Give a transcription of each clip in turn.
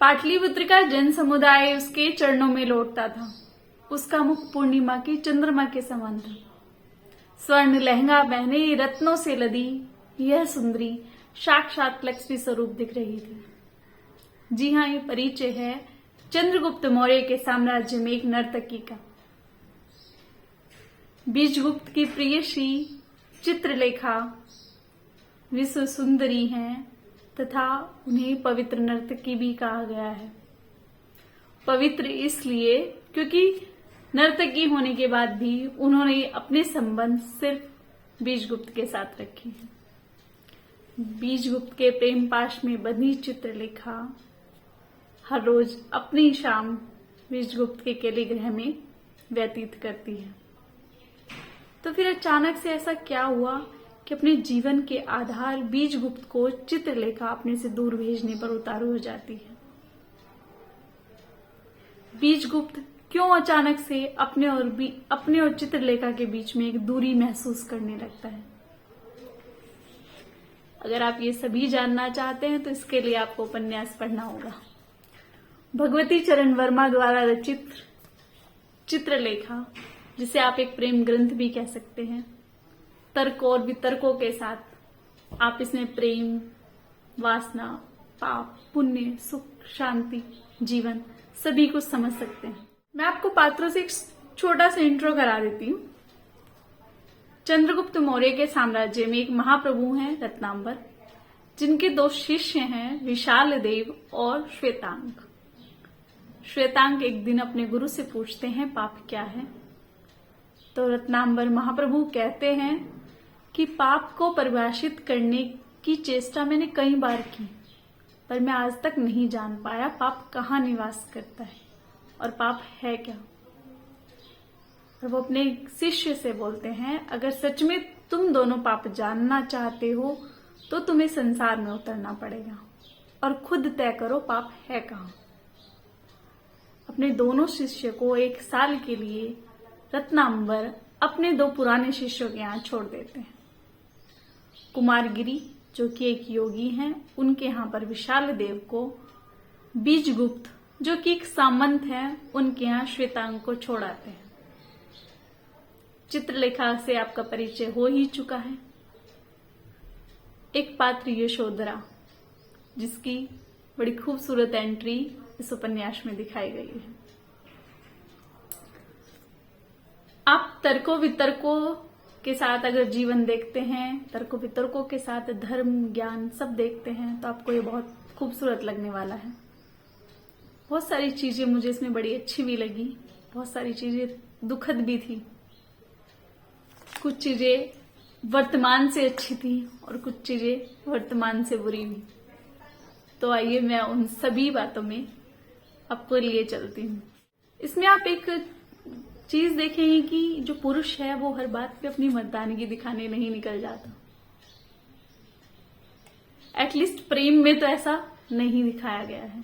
पाटलिपुत्र का जन समुदाय उसके चरणों में लौटता था। उसका मुख पूर्णिमा की चंद्रमा के समान था। स्वर्ण लहंगा पहने रत्नों से लदी यह सुंदरी साक्षात लक्ष्मी स्वरूप दिख रही थी। जी हाँ, ये परिचय है चंद्रगुप्त मौर्य के साम्राज्य में एक नर्तकी का। बीजगुप्त की प्रियसी चित्रलेखा विश्व सुंदरी हैं तथा उन्हें पवित्र नर्तकी भी कहा गया है। पवित्र इसलिए क्योंकि नर्तकी होने के बाद भी उन्होंने अपने संबंध सिर्फ बीजगुप्त के साथ रखे हैं। बीजगुप्त के प्रेम पाश में बंधी चित्रलेखा हर रोज अपनी शाम बीजगुप्त के केलिगृह में व्यतीत करती है। तो फिर अचानक से ऐसा क्या हुआ कि अपने जीवन के आधार बीजगुप्त को चित्रलेखा अपने से दूर भेजने पर उतारू हो जाती है। बीजगुप्त क्यों अचानक से अपने और चित्रलेखा के बीच में एक दूरी महसूस करने लगता है? अगर आप ये सभी जानना चाहते हैं तो इसके लिए आपको उपन्यास पढ़ना होगा। भगवती चरण वर्मा द्वारा रचित चित्रलेखा, जिसे आप एक प्रेम ग्रंथ भी कह सकते हैं, तर्क और वितर्कों के साथ आप इसमें प्रेम, वासना, पाप, पुण्य, सुख, शांति, जीवन सभी कुछ समझ सकते हैं। मैं आपको पात्रों से एक छोटा सा इंट्रो करा देती हूँ। चंद्रगुप्त मौर्य के साम्राज्य में एक महाप्रभु हैं रत्नांबर, जिनके दो शिष्य हैं विशाल देव और श्वेतांक। श्वेतांक एक दिन अपने गुरु से पूछते हैं पाप क्या है? तो रत्नांबर महाप्रभु कहते हैं कि पाप को परिभाषित करने की चेष्टा मैंने कई बार की, पर मैं आज तक नहीं जान पाया पाप कहाँ निवास करता है और पाप है क्या। और वो अपने शिष्य से बोलते हैं, अगर सच में तुम दोनों पाप जानना चाहते हो तो तुम्हें संसार में उतरना पड़ेगा और खुद तय करो पाप है कहाँ। अपने दोनों शिष्य को एक साल के लिए रत्नांबर अपने दो पुराने शिष्यों के यहाँ छोड़ देते हैं। कुमारगिरी, जो कि एक योगी हैं, उनके यहाँ पर विशाल देव को, बीजगुप्त जो कि एक सामंत है, उनके यहाँ श्वेतांक को छोड़ाते हैं। चित्रलेखा से आपका परिचय हो ही चुका है। एक पात्र यशोधरा, जिसकी बड़ी खूबसूरत एंट्री इस उपन्यास में दिखाई गई है। आप तर्कों वितर्कों के साथ अगर जीवन देखते हैं, तर्कों वितर्कों के साथ धर्म ज्ञान सब देखते हैं, तो आपको ये बहुत खूबसूरत लगने वाला है। बहुत सारी चीजें मुझे इसमें बड़ी अच्छी भी लगी, बहुत सारी चीजें दुखद भी थी, कुछ चीजें वर्तमान से अच्छी थी और कुछ चीजें वर्तमान से बुरी भी। तो आइए मैं उन सभी बातों में आपको लिए चलती हूँ। इसमें आप एक चीज देखेंगे कि जो पुरुष है वो हर बात पे अपनी मर्दानगी दिखाने नहीं निकल जाता। एटलीस्ट प्रेम में तो ऐसा नहीं दिखाया गया है।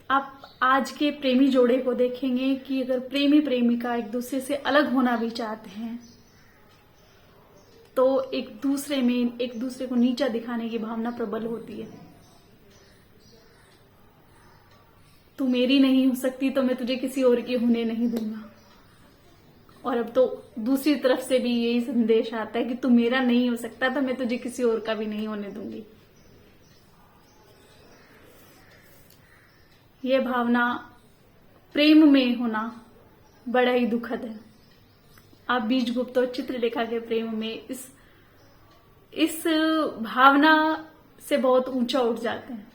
आप आज के प्रेमी जोड़े को देखेंगे कि अगर प्रेमी प्रेमिका एक दूसरे से अलग होना भी चाहते हैं तो एक दूसरे को नीचा दिखाने की भावना प्रबल होती है। तू मेरी नहीं हो सकती तो मैं तुझे किसी और की होने नहीं दूंगा। और अब तो दूसरी तरफ से भी यही संदेश आता है कि तू मेरा नहीं हो सकता तो मैं तुझे किसी और का भी नहीं होने दूंगी। यह भावना प्रेम में होना बड़ा ही दुखद है। आप बीजगुप्त और चित्रलेखा के प्रेम में इस भावना से बहुत ऊंचा उठ जाते हैं।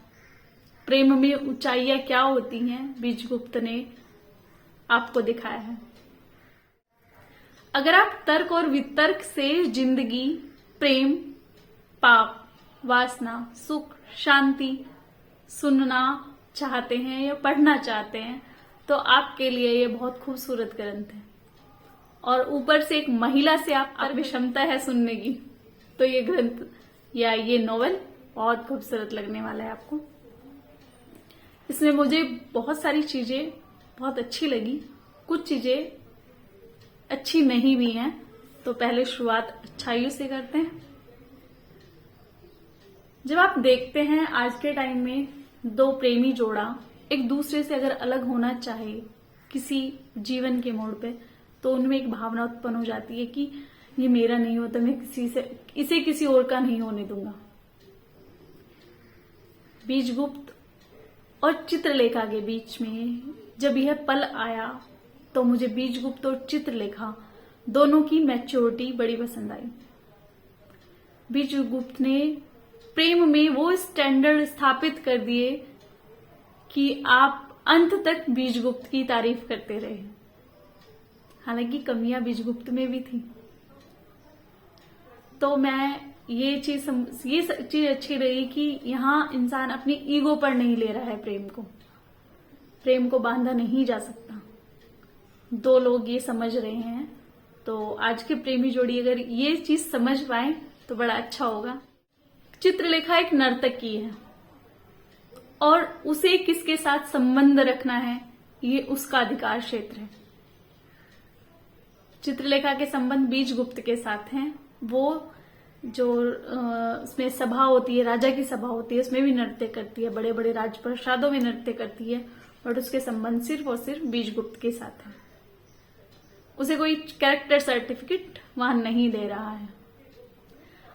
प्रेम में ऊंचाइयां क्या होती हैं, बीजगुप्त ने आपको दिखाया है। अगर आप तर्क और वितर्क से जिंदगी, प्रेम, पाप, वासना, सुख, शांति सुनना चाहते हैं या पढ़ना चाहते हैं तो आपके लिए ये बहुत खूबसूरत ग्रंथ है। और ऊपर से एक महिला से आप पर भी क्षमता है सुनने की, तो ये ग्रंथ या ये नॉवेल बहुत खूबसूरत लगने वाला है आपको। इसमें मुझे बहुत सारी चीजें बहुत अच्छी लगी, कुछ चीजें अच्छी नहीं भी हैं। तो पहले शुरुआत अच्छाइयों से करते हैं। जब आप देखते हैं आज के टाइम में दो प्रेमी जोड़ा एक दूसरे से अगर अलग होना चाहे किसी जीवन के मोड़ पे, तो उनमें एक भावना उत्पन्न हो जाती है कि ये मेरा नहीं होता, मैं इसे किसी और का नहीं होने दूंगा। बीजगुप्त और चित्रलेखा के बीच में जब यह पल आया तो मुझे बीजगुप्त और चित्रलेखा दोनों की मैच्योरिटी बड़ी पसंद आई। बीजगुप्त ने प्रेम में वो स्टैंडर्ड स्थापित कर दिए कि आप अंत तक बीजगुप्त की तारीफ करते रहे। हालांकि कमियां बीजगुप्त में भी थी, तो मैं ये चीज अच्छी रही कि यहाँ इंसान अपनी ईगो पर नहीं ले रहा है प्रेम को बांधा नहीं जा सकता। दो लोग ये समझ रहे हैं, तो आज के प्रेमी जोड़ी अगर ये चीज समझ पाए तो बड़ा अच्छा होगा। चित्रलेखा एक नर्तकी है और उसे किसके साथ संबंध रखना है ये उसका अधिकार क्षेत्र है। चित्रलेखा के संबंध बीजगुप्त के साथ हैं। वो जो उसमें सभा होती है, राजा की सभा होती है, उसमें भी नृत्य करती है, बड़े बड़े राजप्रसादों में नृत्य करती है, बट उसके संबंध सिर्फ और सिर्फ बीजगुप्त के साथ है। उसे कोई कैरेक्टर सर्टिफिकेट वहां नहीं दे रहा है।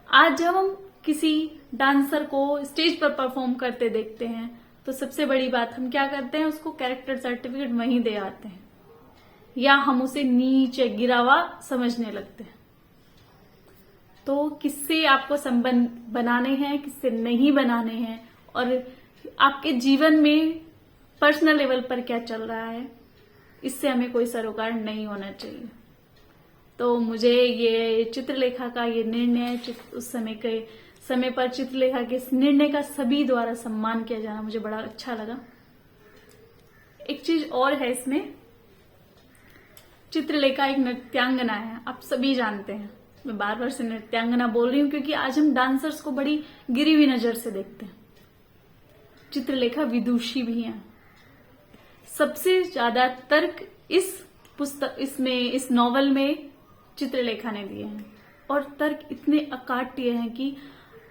आज जब हम किसी डांसर को स्टेज पर परफॉर्म करते देखते हैं तो सबसे बड़ी बात हम क्या करते हैं, उसको कैरेक्टर सर्टिफिकेट वहीं दे आते हैं, या हम उसे नीचे गिरा हुआ समझने लगते हैं। तो किससे आपको संबंध बनाने हैं, किससे नहीं बनाने हैं, और आपके जीवन में पर्सनल लेवल पर क्या चल रहा है, इससे हमें कोई सरोकार नहीं होना चाहिए। तो मुझे ये चित्रलेखा का ये निर्णय, उस समय पर चित्रलेखा के इस निर्णय का सभी द्वारा सम्मान किया जाना मुझे बड़ा अच्छा लगा। एक चीज और है इसमें, चित्रलेखा एक नृत्यांगना है, आप सभी जानते हैं। मैं बार बार से नृत्यांगना बोल रही हूं क्योंकि आज हम डांसर्स को बड़ी गिरी हुई नजर से देखते हैं। चित्रलेखा विदुषी भी हैं। सबसे ज्यादा तर्क इस नॉवल में चित्रलेखा ने दिए हैं, और तर्क इतने अकाट्य हैं कि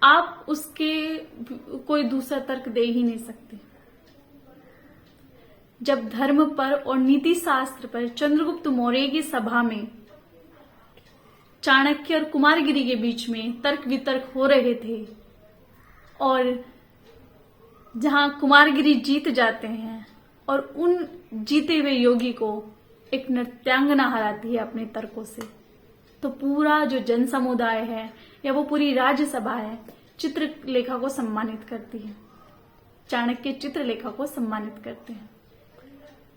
आप उसके कोई दूसरा तर्क दे ही नहीं सकते। जब धर्म पर और नीति शास्त्र पर चंद्रगुप्त मौर्य की सभा में चाणक्य और कुमारगिरी के बीच में तर्क वितर्क हो रहे थे, और जहां कुमारगिरी जीत जाते हैं और उन जीते हुए योगी को एक नृत्यांगना हराती है अपने तर्कों से, तो पूरा जो जन समुदाय है या वो पूरी राज्यसभा है चित्रलेखा को सम्मानित करती है। चाणक्य चित्रलेखा को सम्मानित करते हैं।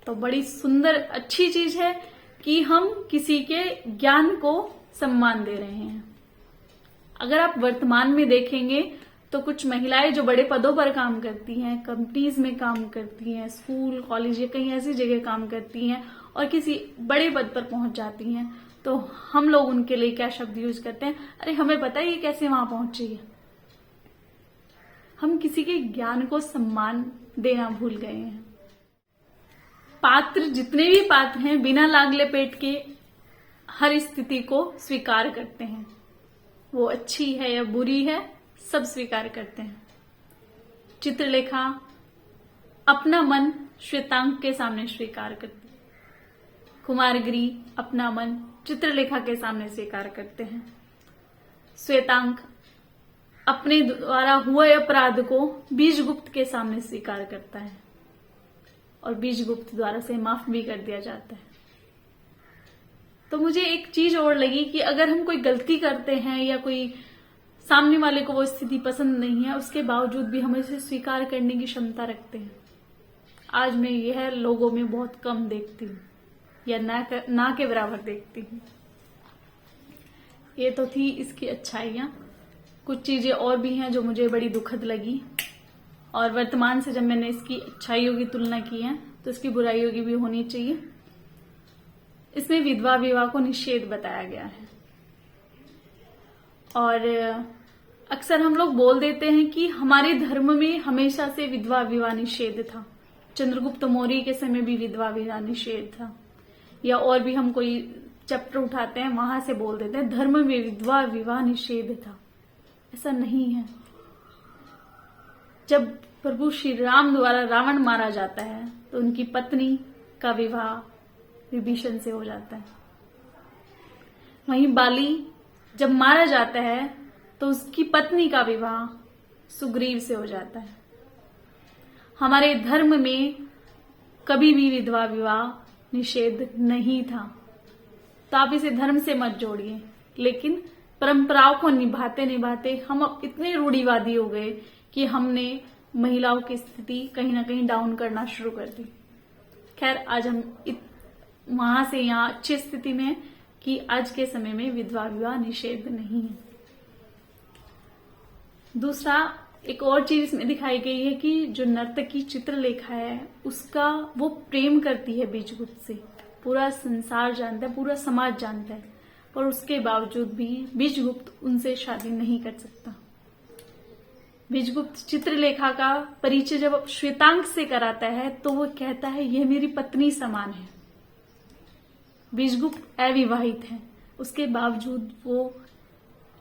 तो बड़ी सुंदर अच्छी चीज है कि हम किसी के ज्ञान को सम्मान दे रहे हैं। अगर आप वर्तमान में देखेंगे तो कुछ महिलाएं जो बड़े पदों पर काम करती हैं, कंपनीज में काम करती हैं, स्कूल कॉलेज या कहीं ऐसी जगह काम करती हैं और किसी बड़े पद पर पहुंच जाती हैं, तो हम लोग उनके लिए क्या शब्द यूज करते हैं, अरे हमें पता है ये कैसे वहां पहुंची है। हम किसी के ज्ञान को सम्मान देना भूल गए हैं। पात्र जितने भी पात्र हैं बिना लाग लपेट के हर स्थिति को स्वीकार करते हैं, वो अच्छी है या बुरी है सब स्वीकार करते हैं। चित्रलेखा अपना मन श्वेतांक के सामने स्वीकार करती है, कुमारगिरी अपना मन चित्रलेखा के सामने स्वीकार करते हैं, श्वेतांक अपने द्वारा हुए अपराध को बीजगुप्त के सामने स्वीकार करता है और बीजगुप्त द्वारा से माफ भी कर दिया जाता है। तो मुझे एक चीज और लगी कि अगर हम कोई गलती करते हैं या कोई सामने वाले को वो स्थिति पसंद नहीं है, उसके बावजूद भी हम इसे स्वीकार करने की क्षमता रखते हैं। आज मैं यह लोगों में बहुत कम देखती हूँ या ना के बराबर देखती हूँ। ये तो थी इसकी अच्छाइयां। कुछ चीजें और भी हैं जो मुझे बड़ी दुखद लगी, और वर्तमान से जब मैंने इसकी अच्छाइयों की तुलना की है तो इसकी बुराइयों की भी होनी चाहिए। इसमें विधवा विवाह को निषेध बताया गया है, और अक्सर हम लोग बोल देते हैं कि हमारे धर्म में हमेशा से विधवा विवाह निषेध था, चंद्रगुप्त मौर्य के समय भी विधवा विवाह निषेध था, या और भी हम कोई चैप्टर उठाते हैं वहां से बोल देते हैं धर्म में विधवा विवाह निषेध था। ऐसा नहीं है। जब प्रभु श्री राम द्वारा रावण मारा जाता है तो उनकी पत्नी का विवाह विभीषण से हो जाता है। वहीं बाली जब मारा जाता है तो उसकी पत्नी का विवाह सुग्रीव से हो जाता है। हमारे धर्म में कभी भी विधवा विवाह निषेध नहीं था, तो आप इसे धर्म से मत जोड़िए। लेकिन परंपराओं को निभाते निभाते हम अब इतने रूढ़िवादी हो गए कि हमने महिलाओं की स्थिति कहीं ना कहीं डाउन करना शुरू कर दी। खैर, आज हम वहां से यहाँ अच्छी स्थिति में हैं कि आज के समय में विधवा विवाह निषेध नहीं है। दूसरा, एक और चीज इसमें दिखाई गई है कि जो नर्तकी चित्रलेखा है उसका वो प्रेम करती है बीजगुप्त से। पूरा संसार जानता है, पूरा समाज जानता है, पर उसके बावजूद भी बीजगुप्त उनसे शादी नहीं कर सकता। बीजगुप्त चित्रलेखा का परिचय जब श्वेतांक से कराता है तो वो कहता है यह मेरी पत्नी समान है। बीजगुप्त अविवाहित है, उसके बावजूद वो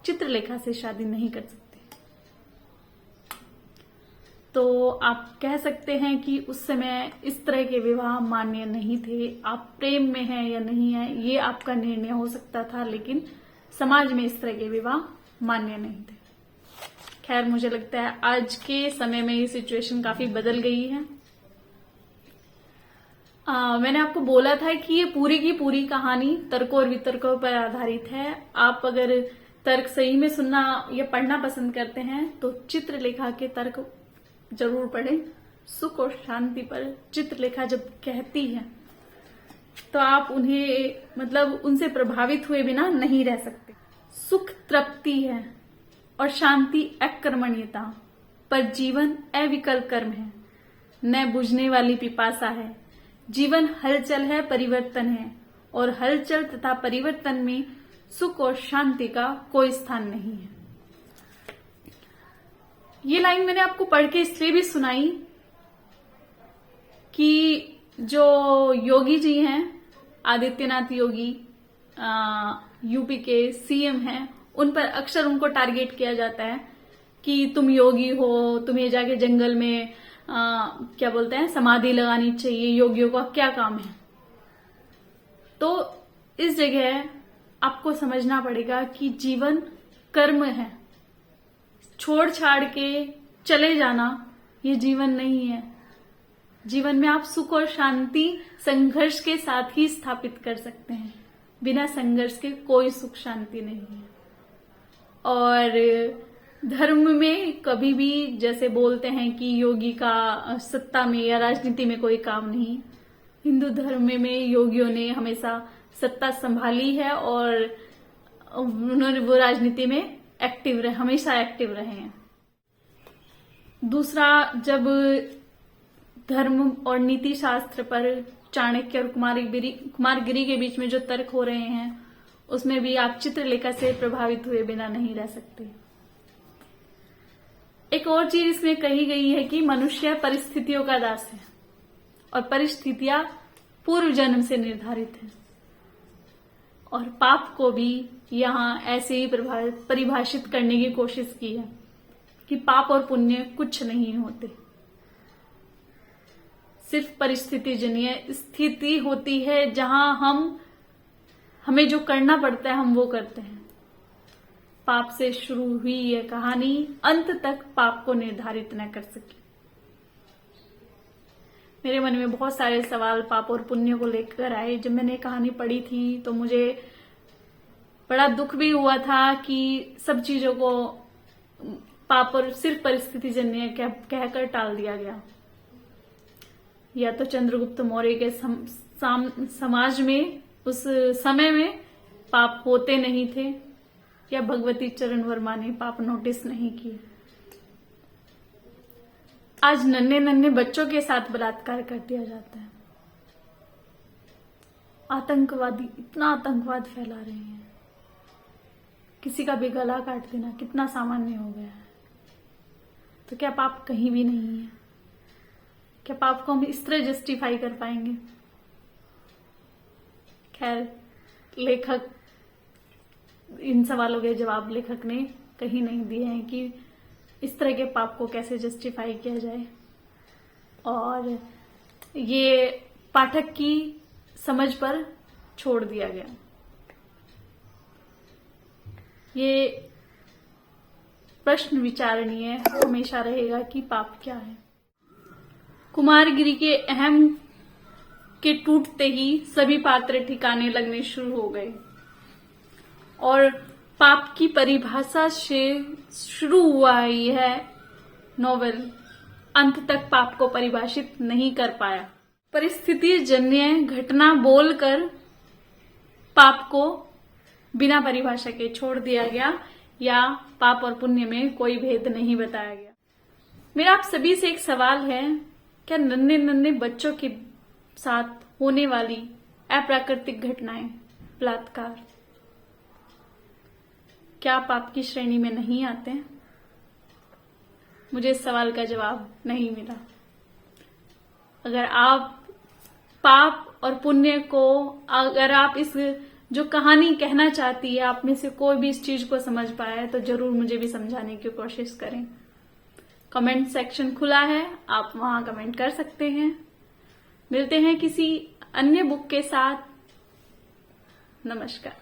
चित्रलेखा से शादी नहीं कर सकते। तो आप कह सकते हैं कि उस समय इस तरह के विवाह मान्य नहीं थे। आप प्रेम में हैं या नहीं है ये आपका निर्णय हो सकता था, लेकिन समाज में इस तरह के विवाह मान्य नहीं थे। खैर, मुझे लगता है आज के समय में ये सिचुएशन काफी बदल गई है। मैंने आपको बोला था कि ये पूरी की पूरी कहानी तर्कों और वितर्कों पर आधारित है। आप अगर तर्क सही में सुनना या पढ़ना पसंद करते हैं तो चित्रलेखा के तर्क जरूर पढ़ें। सुख और शांति पर चित्रलेखा जब कहती है तो आप उन्हें उनसे प्रभावित हुए बिना नहीं रह सकते। सुख तृप्ति है और शांति अकर्मण्यता, पर जीवन अविकल कर्म है, न बुझने वाली पिपासा है। जीवन हलचल है, परिवर्तन है, और हलचल तथा परिवर्तन में सुख और शांति का कोई स्थान नहीं है। ये लाइन मैंने आपको पढ़ के इसलिए भी सुनाई कि जो योगी जी हैं, आदित्यनाथ योगी, यूपी के सीएम हैं, उन पर अक्सर उनको टारगेट किया जाता है कि तुम योगी हो, तुम्हें जाके जंगल में क्या बोलते हैं समाधि लगानी चाहिए, योगियों का क्या काम है। तो इस जगह आपको समझना पड़ेगा कि जीवन कर्म है। छोड़ छाड़ के चले जाना ये जीवन नहीं है। जीवन में आप सुख और शांति संघर्ष के साथ ही स्थापित कर सकते हैं। बिना संघर्ष के कोई सुख शांति नहीं है। और धर्म में कभी भी जैसे बोलते हैं कि योगी का सत्ता में या राजनीति में कोई काम नहीं, हिंदू धर्म में योगियों ने हमेशा सत्ता संभाली है और उन्होंने वो राजनीति में हमेशा एक्टिव रहे हैं। दूसरा, जब धर्म और नीति शास्त्र पर चाणक्य और कुमारगिरी के बीच में जो तर्क हो रहे हैं उसमें भी आप चित्रलेखा से प्रभावित हुए बिना नहीं रह सकते। एक और चीज इसमें कही गई है कि मनुष्य परिस्थितियों का दास है और परिस्थितियां पूर्व जन्म से निर्धारित हैं, और पाप को भी यहाँ ऐसे ही परिभाषित करने की कोशिश की है कि पाप और पुण्य कुछ नहीं होते, सिर्फ परिस्थिति जन्य स्थिति होती है जहां हमें जो करना पड़ता है हम वो करते हैं। पाप से शुरू हुई यह कहानी अंत तक पाप को निर्धारित न कर सकी। मेरे मन में बहुत सारे सवाल पाप और पुण्य को लेकर आए। जब मैंने कहानी पढ़ी थी तो मुझे बड़ा दुख भी हुआ था कि सब चीजों को पाप और सिर्फ परिस्थिति जन्य कहकर टाल दिया गया। या तो चंद्रगुप्त मौर्य के समाज में उस समय में पाप होते नहीं थे, या भगवती चरण वर्मा ने पाप नोटिस नहीं किए। आज नन्हे नन्हे बच्चों के साथ बलात्कार कर दिया जाता है। आतंकवादी इतना आतंकवाद फैला रहे हैं, किसी का भी गला काट देना कितना सामान्य हो गया है। तो क्या पाप कहीं भी नहीं है? क्या पाप को हम इस तरह जस्टिफाई कर पाएंगे? खैर, लेखक इन सवालों के जवाब लेखक ने कहीं नहीं दिए हैं कि इस तरह के पाप को कैसे जस्टिफाई किया जाए, और ये पाठक की समझ पर छोड़ दिया गया। ये प्रश्न विचारणीय हमेशा रहेगा कि पाप क्या है। कुमारगिरी के अहम के टूटते ही सभी पात्र ठिकाने लगने शुरू हो गए, और पाप की परिभाषा से शुरू हुआ यह नॉवेल अंत तक पाप को परिभाषित नहीं कर पाया। परिस्थिति जन्य घटना बोलकर पाप को बिना परिभाषा के छोड़ दिया गया, या पाप और पुण्य में कोई भेद नहीं बताया गया। मेरा आप सभी से एक सवाल है, क्या नन्हे नन्हे बच्चों के साथ होने वाली अप्राकृतिक घटनाएं, बलात्कार, क्या पाप की श्रेणी में नहीं आते हैं? मुझे इस सवाल का जवाब नहीं मिला। अगर आप पाप और पुण्य को, अगर आप इस जो कहानी कहना चाहती है, आप में से कोई भी इस चीज को समझ पाया है तो जरूर मुझे भी समझाने की कोशिश करें। कमेंट सेक्शन खुला है, आप वहां कमेंट कर सकते हैं। मिलते हैं किसी अन्य बुक के साथ। नमस्कार।